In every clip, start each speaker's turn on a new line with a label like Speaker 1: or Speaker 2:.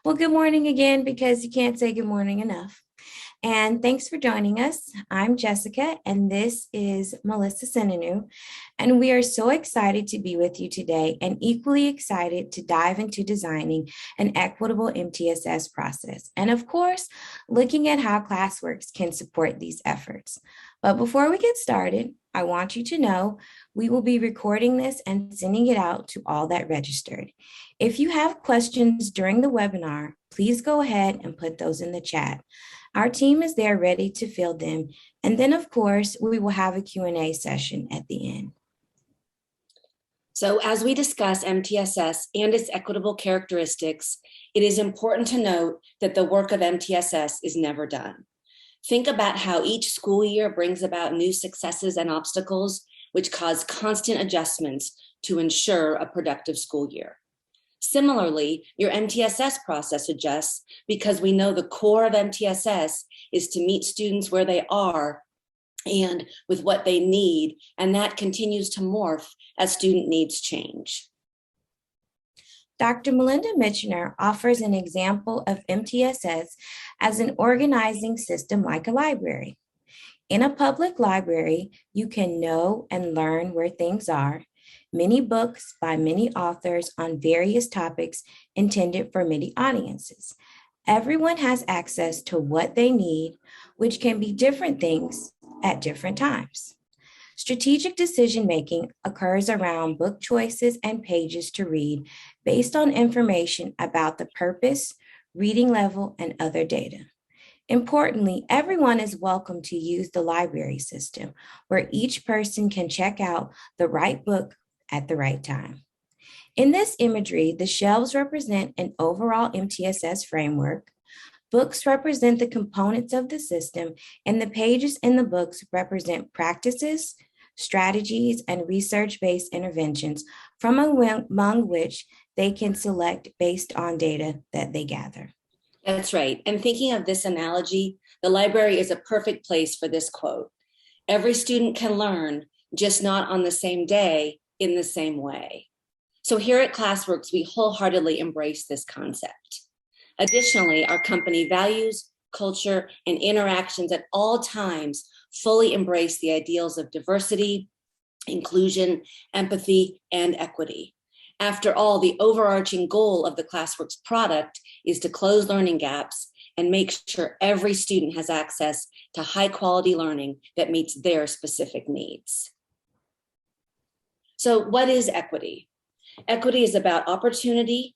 Speaker 1: Well, good morning again because you can't say good morning enough. And thanks for joining us. I'm Jessica, and this is Melissa Sinanu. And we are so excited to be with you today and equally excited to dive into designing an equitable MTSS process. And of course, looking at how Classworks can support these efforts. But before we get started, I want you to know we will be recording this and sending it out to all that registered. If you have questions during the webinar, please go ahead and put those in the chat. Our team is there ready to field them. And then, of course, we will have a Q&A session at the end.
Speaker 2: So as we discuss MTSS and its equitable characteristics, it is important to note that the work of MTSS is never done. Think about how each school year brings about new successes and obstacles, which cause constant adjustments to ensure a productive school year. Similarly, your MTSS process adjusts because we know the core of MTSS is to meet students where they are and with what they need, and that continues to morph as student needs change.
Speaker 1: Dr. Melinda Michener offers an example of MTSS as an organizing system like a library. In a public library, you can know and learn where things are. Many books by many authors on various topics intended for many audiences. Everyone has access to what they need, which can be different things at different times. Strategic decision-making occurs around book choices and pages to read based on information about the purpose, reading level, and other data. Importantly, everyone is welcome to use the library system, where each person can check out the right book at the right time. In this imagery, the shelves represent an overall MTSS framework. Books represent the components of the system, and the pages in the books represent practices, strategies, and research-based interventions from among which they can select based on data that they gather.
Speaker 2: That's right. And thinking of this analogy, the library is a perfect place for this quote. Every student can learn, just not on the same day in the same way. So here at Classworks, we wholeheartedly embrace this concept. Additionally, our company values, culture, and interactions at all times fully embrace the ideals of diversity, inclusion, empathy, and equity. After all, the overarching goal of the Classworks product is to close learning gaps and make sure every student has access to high-quality learning that meets their specific needs. So what is equity? Equity is about opportunity,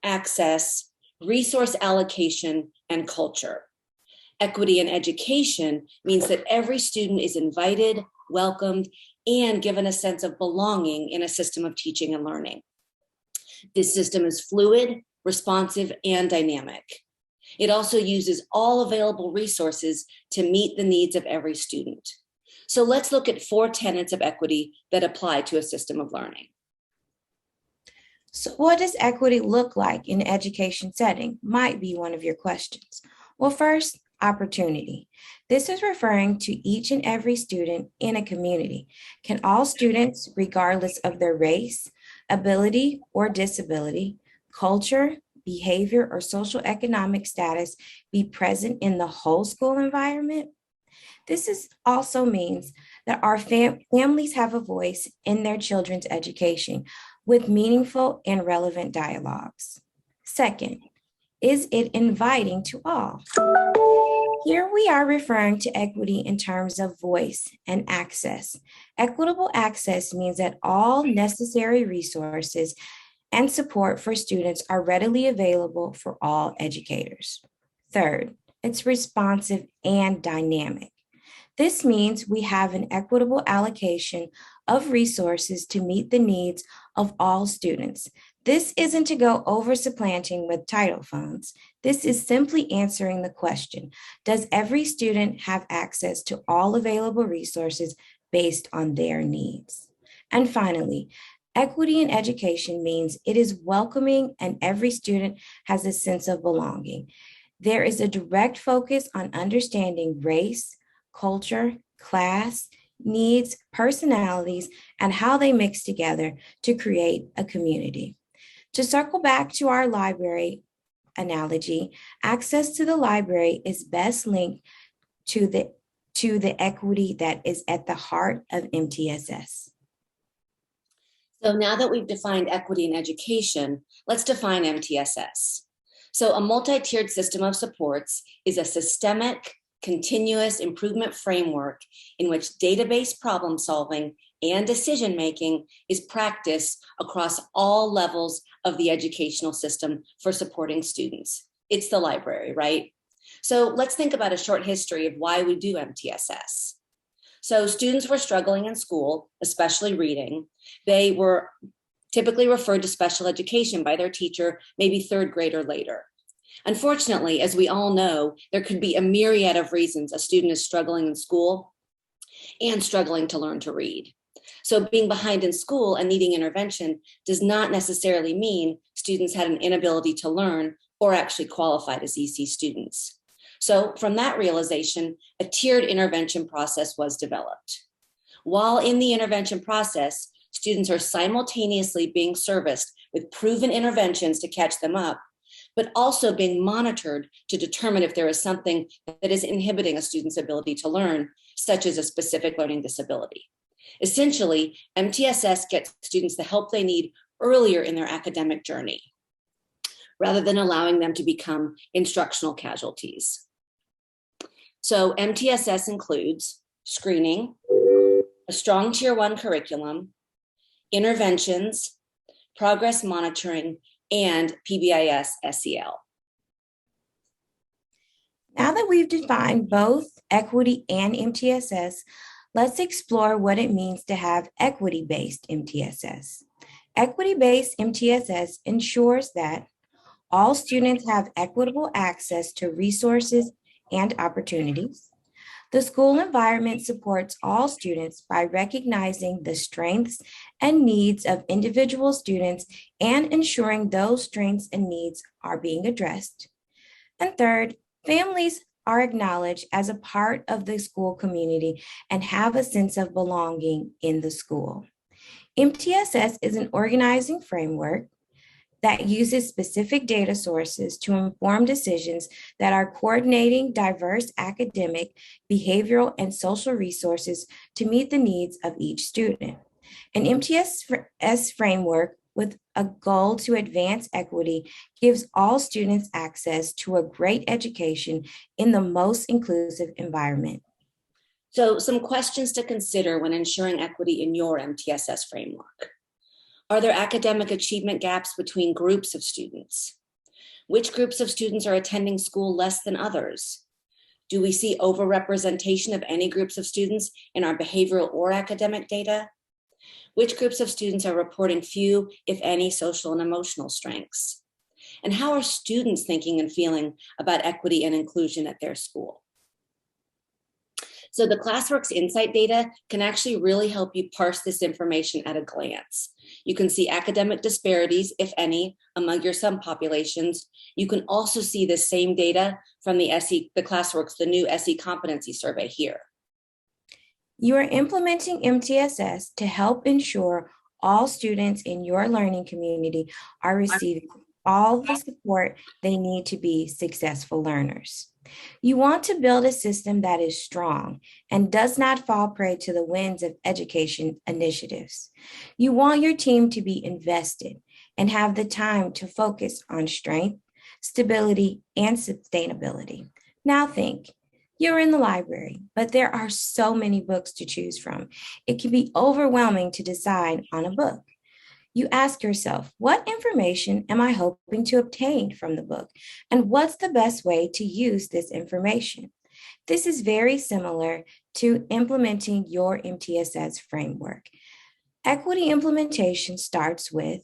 Speaker 2: access, resource allocation, and culture. Equity in education means that every student is invited, welcomed, and given a sense of belonging in a system of teaching and learning. This system is fluid, responsive, and dynamic. It also uses all available resources to meet the needs of every student. So let's look at 4 tenets of equity that apply to a system of learning.
Speaker 1: So what does equity look like in an education setting? Might be one of your questions. Well, first, opportunity. This is referring to each and every student in a community. Can all students, regardless of their race, ability, or disability, culture, behavior, or social economic status be present in the whole school environment? This also means that our families have a voice in their children's education with meaningful and relevant dialogues. Second, is it inviting to all? Here we are referring to equity in terms of voice and access. Equitable access means that all necessary resources and support for students are readily available for all educators. Third, it's responsive and dynamic. This means we have an equitable allocation of resources to meet the needs of all students. This isn't to go over supplanting with title funds. This is simply answering the question, does every student have access to all available resources based on their needs? And finally, equity in education means it is welcoming and every student has a sense of belonging. There is a direct focus on understanding race, culture, class, needs, personalities, and how they mix together to create a community. To circle back to our library analogy, access to the library is best linked to the equity that is at the heart of MTSS.
Speaker 2: So now that we've defined equity in education, let's define MTSS. So a multi-tiered system of supports is a systemic, continuous improvement framework in which database problem solving and decision-making is practiced across all levels of the educational system for supporting students. It's the library, right? So let's think about a short history of why we do MTSS. So students were struggling in school, especially reading. They were typically referred to special education by their teacher, maybe third grade or later. Unfortunately, as we all know, there could be a myriad of reasons a student is struggling in school and struggling to learn to read. So being behind in school and needing intervention does not necessarily mean students had an inability to learn or actually qualified as EC students. So from that realization, a tiered intervention process was developed. While in the intervention process, students are simultaneously being serviced with proven interventions to catch them up, but also being monitored to determine if there is something that is inhibiting a student's ability to learn, such as a specific learning disability. Essentially, MTSS gets students the help they need earlier in their academic journey, rather than allowing them to become instructional casualties. So MTSS includes screening, a strong Tier 1 curriculum, interventions, progress monitoring, and PBIS SEL.
Speaker 1: Now that we've defined both equity and MTSS, let's explore what it means to have equity-based MTSS. Equity-based MTSS ensures that all students have equitable access to resources and opportunities. The school environment supports all students by recognizing the strengths and needs of individual students and ensuring those strengths and needs are being addressed. And third, families are acknowledged as a part of the school community and have a sense of belonging in the school. MTSS is an organizing framework that uses specific data sources to inform decisions that are coordinating diverse academic, behavioral, and social resources to meet the needs of each student. An MTSS framework with a goal to advance equity gives all students access to a great education in the most inclusive environment.
Speaker 2: So some questions to consider when ensuring equity in your MTSS framework. Are there academic achievement gaps between groups of students? Which groups of students are attending school less than others? Do we see overrepresentation of any groups of students in our behavioral or academic data? Which groups of students are reporting few, if any, social and emotional strengths? And how are students thinking and feeling about equity and inclusion at their school? So the Classworks Insight data can actually really help you parse this information at a glance. You can see academic disparities, if any, among your subpopulations. You can also see the same data from the Classworks, the new SE competency survey here.
Speaker 1: You are implementing MTSS to help ensure all students in your learning community are receiving all the support they need to be successful learners. You want to build a system that is strong and does not fall prey to the winds of education initiatives. You want your team to be invested and have the time to focus on strength, stability, and sustainability. Now think, you're in the library, but there are so many books to choose from. It can be overwhelming to decide on a book. You ask yourself, what information am I hoping to obtain from the book? And what's the best way to use this information? This is very similar to implementing your MTSS framework. Equity implementation starts with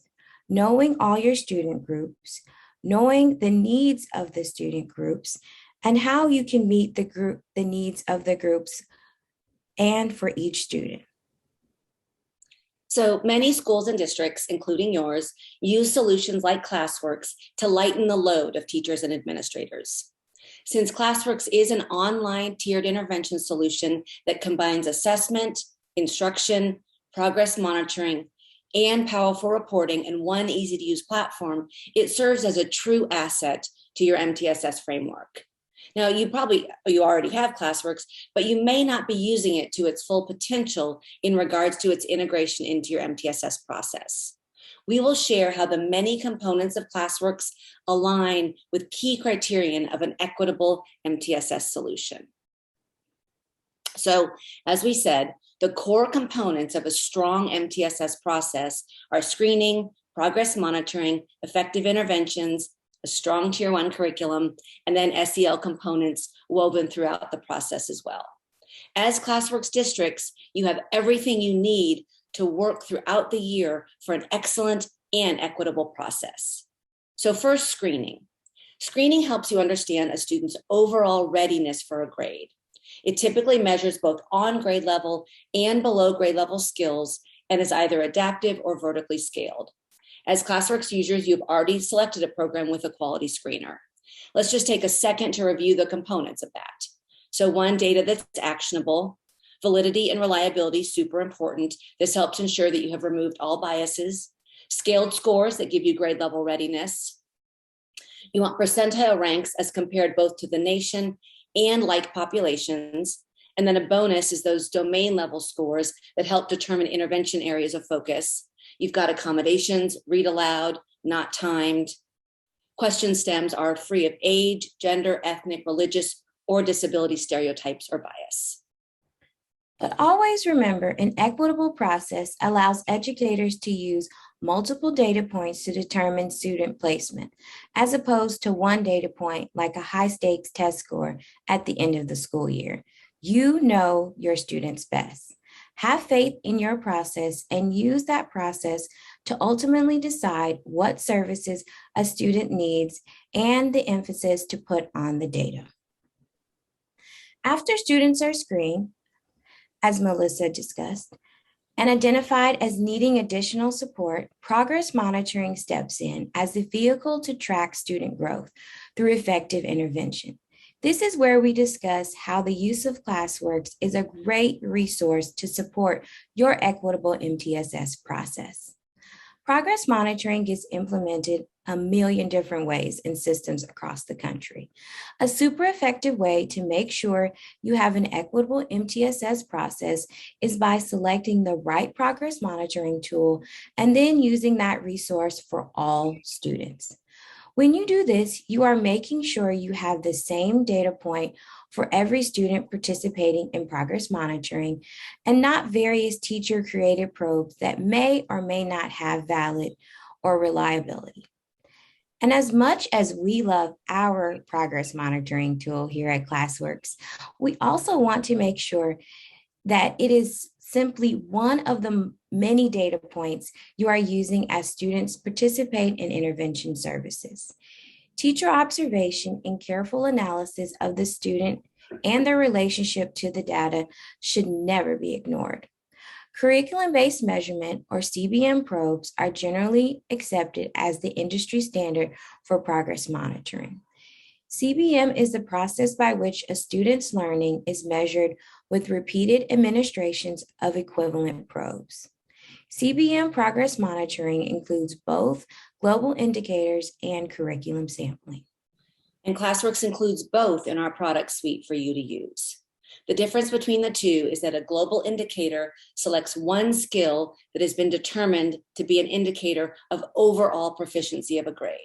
Speaker 1: knowing all your student groups, knowing the needs of the student groups, and how you can meet the needs of the groups and for each student.
Speaker 2: So many schools and districts, including yours, use solutions like Classworks to lighten the load of teachers and administrators. Since Classworks is an online tiered intervention solution that combines assessment, instruction, progress monitoring, and powerful reporting in one easy-to-use platform, it serves as a true asset to your MTSS framework. Now, you already have Classworks, but you may not be using it to its full potential in regards to its integration into your MTSS process. We will share how the many components of Classworks align with key criterion of an equitable MTSS solution. So, as we said, the core components of a strong MTSS process are screening, progress monitoring, effective interventions, a strong Tier 1 curriculum, and then SEL components woven throughout the process as well. As Classworks districts, you have everything you need to work throughout the year for an excellent and equitable process. So first, screening. Screening helps you understand a student's overall readiness for a grade. It typically measures both on grade level and below grade level skills and is either adaptive or vertically scaled. As Classworks users, you've already selected a program with a quality screener. Let's just take a second to review the components of that. So one, data that's actionable. Validity and reliability, super important. This helps ensure that you have removed all biases. Scaled scores that give you grade level readiness. You want percentile ranks as compared both to the nation and like populations. And then a bonus is those domain level scores that help determine intervention areas of focus. You've got accommodations, read aloud, not timed. Question stems are free of age, gender, ethnic, religious, or disability stereotypes or bias.
Speaker 1: But always remember, an equitable process allows educators to use multiple data points to determine student placement, as opposed to one data point like a high-stakes test score at the end of the school year. You know your students best. Have faith in your process and use that process to ultimately decide what services a student needs and the emphasis to put on the data. After students are screened, as Melissa discussed, and identified as needing additional support, progress monitoring steps in as the vehicle to track student growth through effective intervention. This is where we discuss how the use of Classworks is a great resource to support your equitable MTSS process. Progress monitoring gets implemented a million different ways in systems across the country. A super effective way to make sure you have an equitable MTSS process is by selecting the right progress monitoring tool and then using that resource for all students. When you do this, you are making sure you have the same data point for every student participating in progress monitoring and not various teacher-created probes that may or may not have valid or reliability. And as much as we love our progress monitoring tool here at Classworks, we also want to make sure that it is simply one of the many data points you are using as students participate in intervention services. Teacher observation and careful analysis of the student and their relationship to the data should never be ignored. Curriculum-based measurement, or CBM probes, are generally accepted as the industry standard for progress monitoring. CBM is the process by which a student's learning is measured with repeated administrations of equivalent probes. CBM progress monitoring includes both global indicators and curriculum sampling.
Speaker 2: And Classworks includes both in our product suite for you to use. The difference between the two is that a global indicator selects one skill that has been determined to be an indicator of overall proficiency of a grade.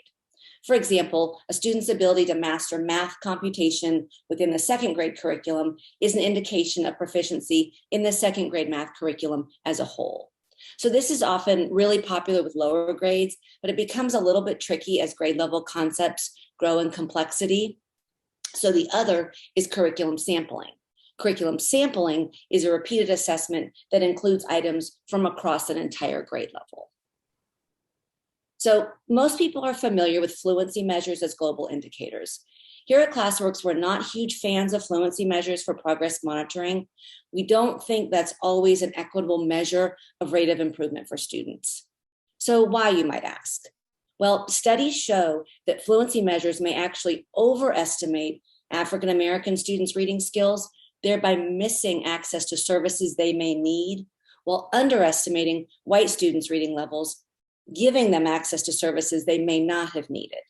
Speaker 2: For example, a student's ability to master math computation within the second grade curriculum is an indication of proficiency in the second grade math curriculum as a whole. So this is often really popular with lower grades, but it becomes a little bit tricky as grade level concepts grow in complexity. So the other is curriculum sampling. Curriculum sampling is a repeated assessment that includes items from across an entire grade level. So most people are familiar with fluency measures as global indicators. Here at Classworks, we're not huge fans of fluency measures for progress monitoring. We don't think that's always an equitable measure of rate of improvement for students. So why, you might ask? Well, studies show that fluency measures may actually overestimate African American students' reading skills, thereby missing access to services they may need, while underestimating white students' reading levels, giving them access to services they may not have needed.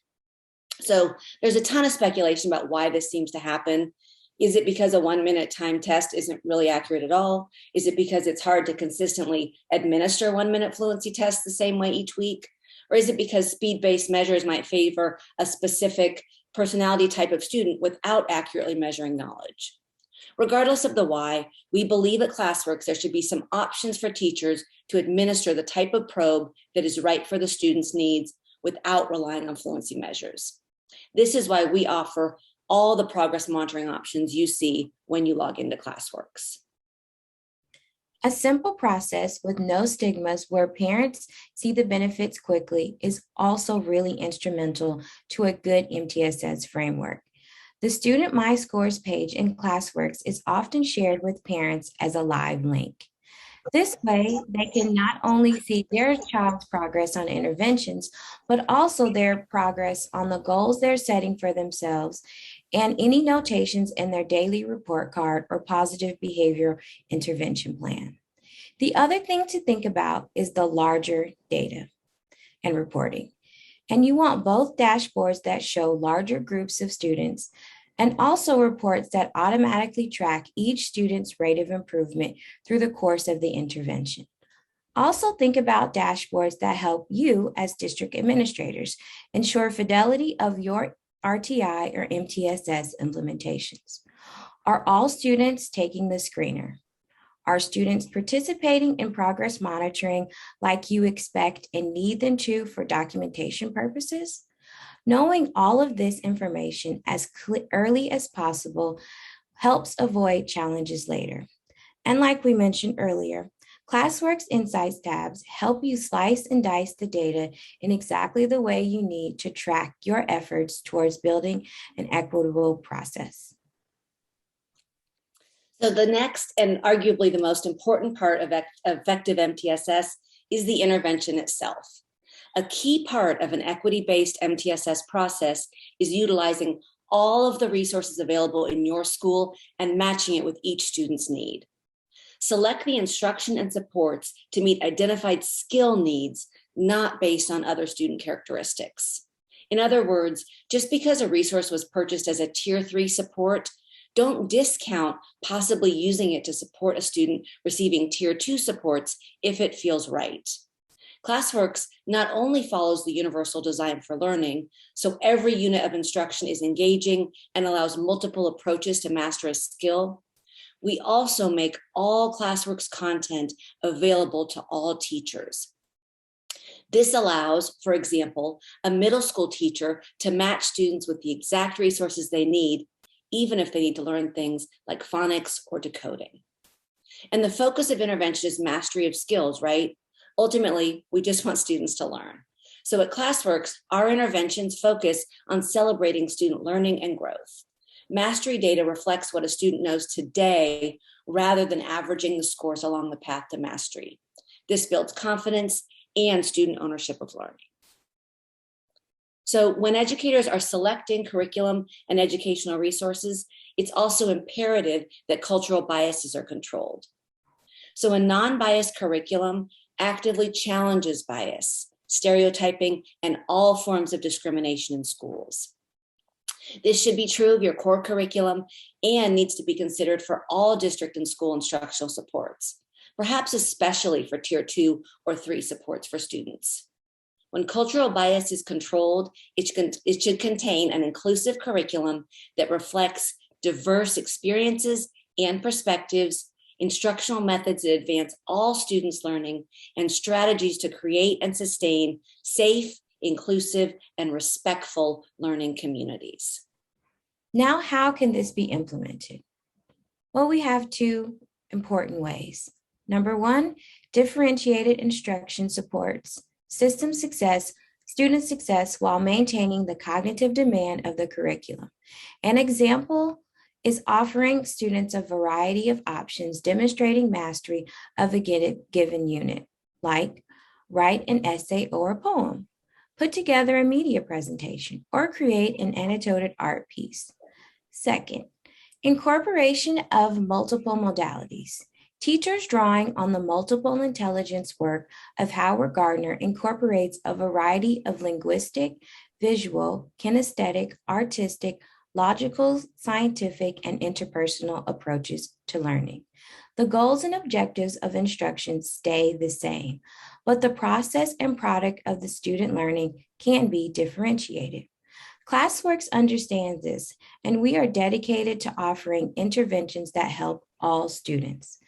Speaker 2: So there's a ton of speculation about why this seems to happen. Is it because a 1-minute time test isn't really accurate at all? Is it because it's hard to consistently administer 1-minute fluency tests the same way each week? Or is it because speed-based measures might favor a specific personality type of student without accurately measuring knowledge? Regardless of the why, we believe at Classworks there should be some options for teachers to administer the type of probe that is right for the student's needs without relying on fluency measures. This is why we offer all the progress monitoring options you see when you log into Classworks.
Speaker 1: A simple process with no stigmas where parents see the benefits quickly is also really instrumental to a good MTSS framework. The Student My Scores page in Classworks is often shared with parents as a live link. This way, they can not only see their child's progress on interventions, but also their progress on the goals they're setting for themselves and any notations in their daily report card or positive behavior intervention plan. The other thing to think about is the larger data and reporting. And you want both dashboards that show larger groups of students and also reports that automatically track each student's rate of improvement through the course of the intervention. Also think about dashboards that help you as district administrators ensure fidelity of your RTI or MTSS implementations. Are all students taking the screener? Are students participating in progress monitoring like you expect and need them to for documentation purposes? Knowing all of this information as early as possible helps avoid challenges later. And like we mentioned earlier, Classworks Insights tabs help you slice and dice the data in exactly the way you need to track your efforts towards building an equitable process.
Speaker 2: So the next and arguably the most important part of effective MTSS is the intervention itself. A key part of an equity-based MTSS process is utilizing all of the resources available in your school and matching it with each student's need. Select the instruction and supports to meet identified skill needs, not based on other student characteristics. In other words, just because a resource was purchased as a Tier 3 support, don't discount possibly using it to support a student receiving Tier 2 supports if it feels right. Classworks not only follows the universal design for learning, so every unit of instruction is engaging and allows multiple approaches to master a skill, we also make all Classworks content available to all teachers. This allows, for example, a middle school teacher to match students with the exact resources they need, even if they need to learn things like phonics or decoding. And the focus of intervention is mastery of skills, right? Ultimately, we just want students to learn. So at Classworks, our interventions focus on celebrating student learning and growth. Mastery data reflects what a student knows today rather than averaging the scores along the path to mastery. This builds confidence and student ownership of learning. So when educators are selecting curriculum and educational resources, it's also imperative that cultural biases are controlled. So a non-biased curriculum actively challenges bias, stereotyping, and all forms of discrimination in schools. This should be true of your core curriculum and needs to be considered for all district and school instructional supports, perhaps especially for Tier 2 or 3 supports for students. When cultural bias is controlled, it should contain an inclusive curriculum that reflects diverse experiences and perspectives, instructional methods that advance all students' learning, and strategies to create and sustain safe, inclusive, and respectful learning communities.
Speaker 1: Now, how can this be implemented? Well, we have two important ways. Number one, differentiated instruction supports system success, student success while maintaining the cognitive demand of the curriculum. An example is offering students a variety of options demonstrating mastery of a given unit, like write an essay or a poem, put together a media presentation, or create an annotated art piece. Second, incorporation of multiple modalities. Teachers drawing on the multiple intelligence work of Howard Gardner incorporates a variety of linguistic, visual, kinesthetic, artistic, logical, scientific, and interpersonal approaches to learning. The goals and objectives of instruction stay the same, but the process and product of the student learning can be differentiated. Classworks understands this, and we are dedicated to offering interventions that help all students.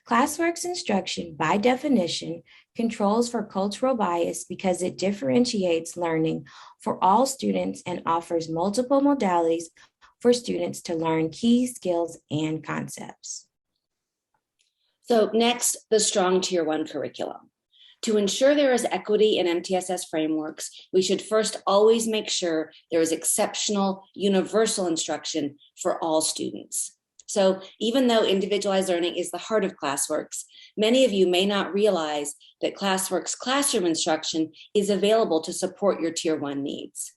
Speaker 1: Classworks instruction, by definition, controls for cultural bias because it differentiates learning for all students and offers multiple modalities for students to learn key skills and concepts.
Speaker 2: So next, the strong Tier 1 curriculum. To ensure there is equity in MTSS frameworks, we should first always make sure there is exceptional universal instruction for all students. So even though individualized learning is the heart of Classworks, many of you may not realize that Classworks classroom instruction is available to support your Tier 1 needs.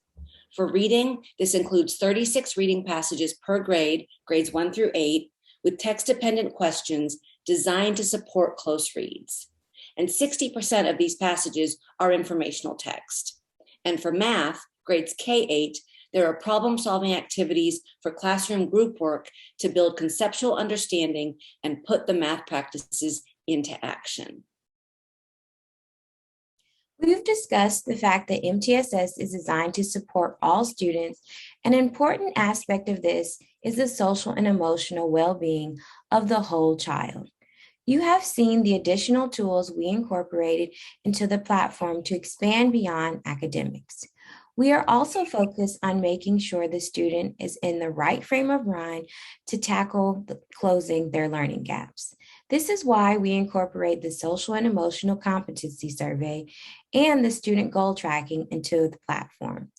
Speaker 2: For reading, this includes 36 reading passages per grade, grades 1 through 8, with text-dependent questions designed to support close reads. And 60% of these passages are informational text. And for math, grades K-8, there are problem-solving activities for classroom group work to build conceptual understanding and put the math practices into action.
Speaker 1: We've discussed the fact that MTSS is designed to support all students. An important aspect of this is the social and emotional well-being of the whole child. You have seen the additional tools we incorporated into the platform to expand beyond academics. We are also focused on making sure the student is in the right frame of mind to tackle closing their learning gaps. This is why we incorporate the social and emotional competency survey and the student goal tracking into the platform.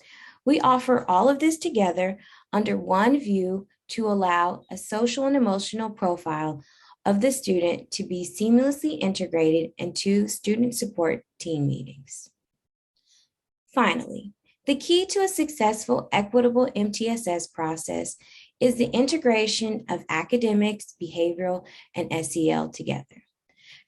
Speaker 1: We offer all of this together under one view to allow a social and emotional profile of the student to be seamlessly integrated into student support team meetings. Finally, the key to a successful equitable MTSS process is the integration of academics, behavioral, and SEL together.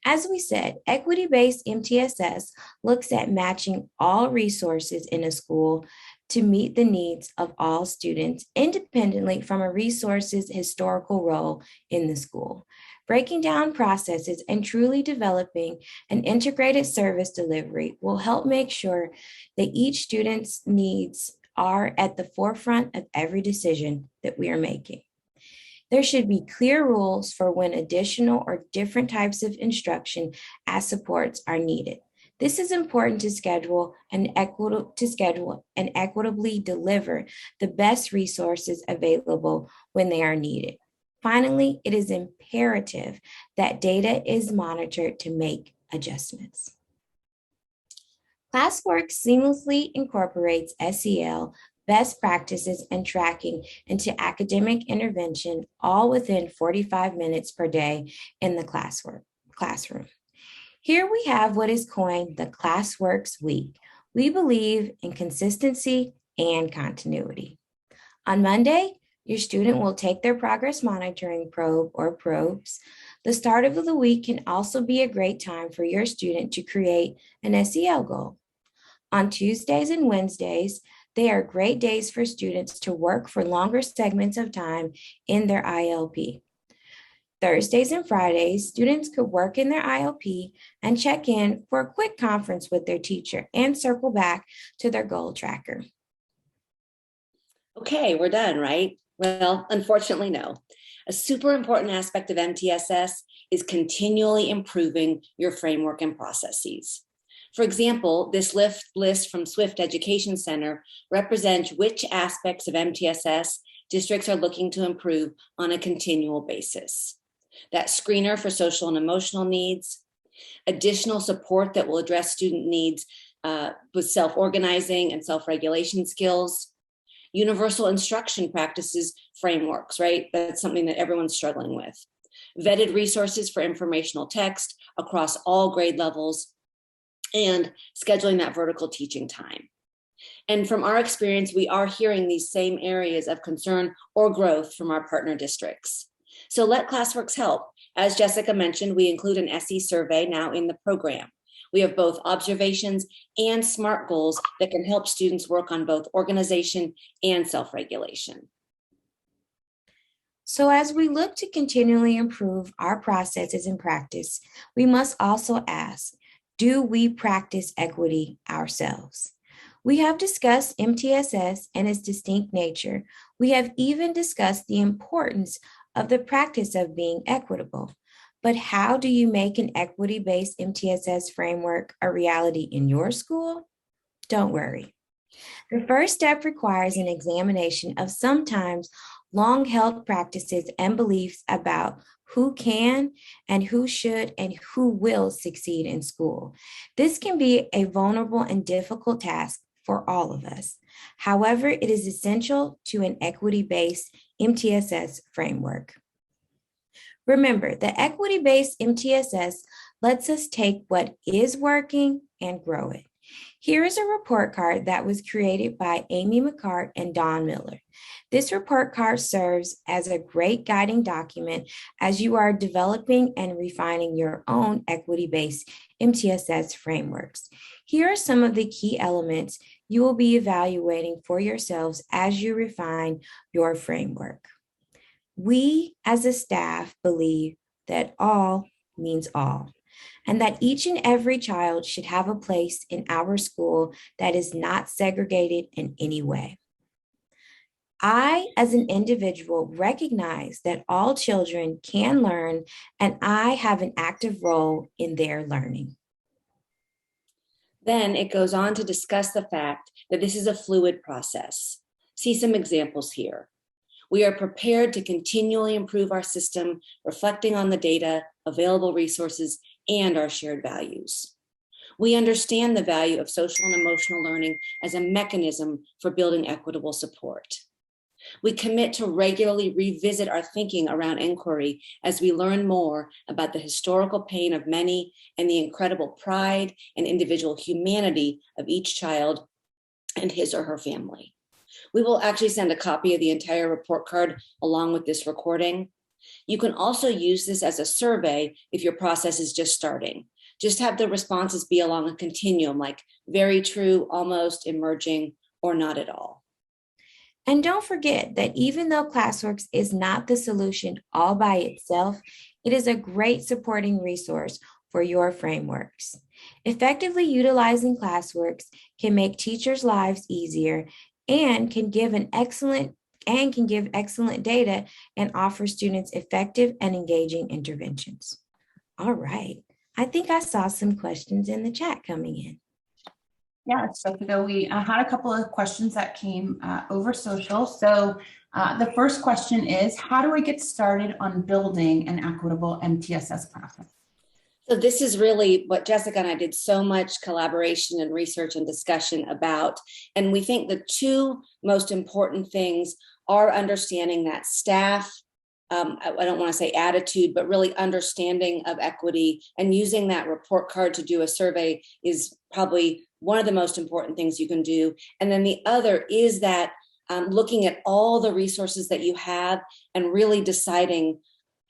Speaker 1: As we said, equity-based MTSS looks at matching all resources in a school to meet the needs of all students independently from a resource's historical role in the school. Breaking down processes and truly developing an integrated service delivery will help make sure that each student's needs are at the forefront of every decision that we are making. There should be clear rules for when additional or different types of instruction as supports are needed. This is important to schedule and equitably deliver the best resources available when they are needed. Finally, it is imperative that data is monitored to make adjustments. Classwork seamlessly incorporates SEL, best practices, and tracking into academic intervention, all within 45 minutes per day in the classroom. Here we have what is coined the Classworks Week. We believe in consistency and continuity. On Monday, your student will take their progress monitoring probe or probes. The start of the week can also be a great time for your student to create an SEL goal. On Tuesdays and Wednesdays, they are great days for students to work for longer segments of time in their ILP. Thursdays and Fridays, students could work in their ILP and check in for a quick conference with their teacher and circle back to their goal tracker.
Speaker 2: Okay, we're done, right? Well, unfortunately, no. A super important aspect of MTSS is continually improving your framework and processes. For example, this list from Swift Education Center represents which aspects of MTSS districts are looking to improve on a continual basis. That screener for social and emotional needs, additional support that will address student needs with self-organizing and self-regulation skills, universal instruction practices frameworks, right? That's something that everyone's struggling with. Vetted resources for informational text across all grade levels, and scheduling that vertical teaching time. And from our experience, we are hearing these same areas of concern or growth from our partner districts. So let Classworks help. As Jessica mentioned, we include an SE survey now in the program. We have both observations and SMART goals that can help students work on both organization and self-regulation.
Speaker 1: So as we look to continually improve our processes and practice, we must also ask, do we practice equity ourselves? We have discussed MTSS and its distinct nature. We have even discussed the importance of the practice of being equitable. But how do you make an equity-based MTSS framework a reality in your school? Don't worry. The first step requires an examination of sometimes long-held practices and beliefs about who can and who should and who will succeed in school. This can be a vulnerable and difficult task for all of us. However, it is essential to an equity-based MTSS framework. Remember, the equity-based MTSS lets us take what is working and grow it. Here is a report card that was created by Amy McCart and Don Miller. This report card serves as a great guiding document as you are developing and refining your own equity-based MTSS frameworks. Here are some of the key elements you will be evaluating for yourselves as you refine your framework. We as a staff believe that all means all, and that each and every child should have a place in our school that is not segregated in any way. I, as an individual, recognize that all children can learn, and I have an active role in their learning.
Speaker 2: Then it goes on to discuss the fact that this is a fluid process. See some examples here. We are prepared to continually improve our system, reflecting on the data, available resources, and our shared values. We understand the value of social and emotional learning as a mechanism for building equitable support. We commit to regularly revisit our thinking around inquiry as we learn more about the historical pain of many and the incredible pride and individual humanity of each child and his or her family. We will actually send a copy of the entire report card along with this recording. You can also use this as a survey if your process is just starting. Just have the responses be along a continuum, like very true, almost, emerging, or not at all.
Speaker 1: And don't forget that even though Classworks is not the solution all by itself, it is a great supporting resource for your frameworks. Effectively utilizing Classworks can make teachers' lives easier and can give excellent data and offer students effective and engaging interventions. All right, I think I saw some questions in the chat coming in.
Speaker 3: Yeah, so we had a couple of questions that came over social. So the first question is, how do I get started on building an equitable MTSS process?
Speaker 2: So this is really what Jessica and I did so much collaboration and research and discussion about. And we think the two most important things are understanding that staff, I don't want to say attitude, but really understanding of equity, and using that report card to do a survey is probably one of the most important things you can do. And then the other is that looking at all the resources that you have and really deciding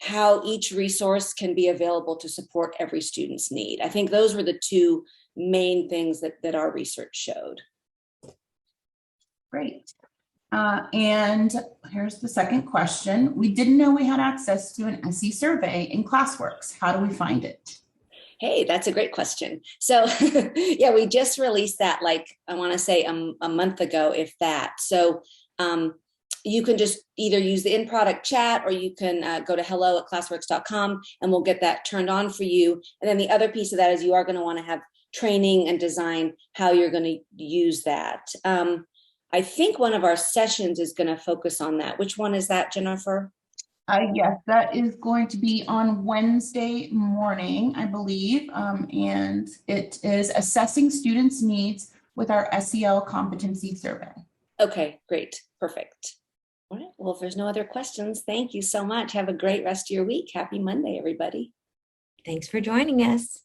Speaker 2: how each resource can be available to support every student's need. I think those were the two main things that our research showed.
Speaker 3: Great. And here's the second question. We didn't know we had access to an SE survey in Classworks. How do we find it?
Speaker 2: Hey, that's a great question. So yeah, we just released that, like, I want to say a month ago, if that. So you can just either use the in-product chat, or you can go to hello@classworks.com and we'll get that turned on for you. And then the other piece of that is you are going to want to have training and design how you're going to use that. I think one of our sessions is going to focus on that. Which one is that, Jennifer?
Speaker 3: Yes, that is going to be on Wednesday morning, I believe. And it is assessing students' needs with our SEL competency survey.
Speaker 2: Okay, great. Perfect. All right. Well, if there's no other questions, thank you so much. Have a great rest of your week. Happy Monday, everybody.
Speaker 1: Thanks for joining us.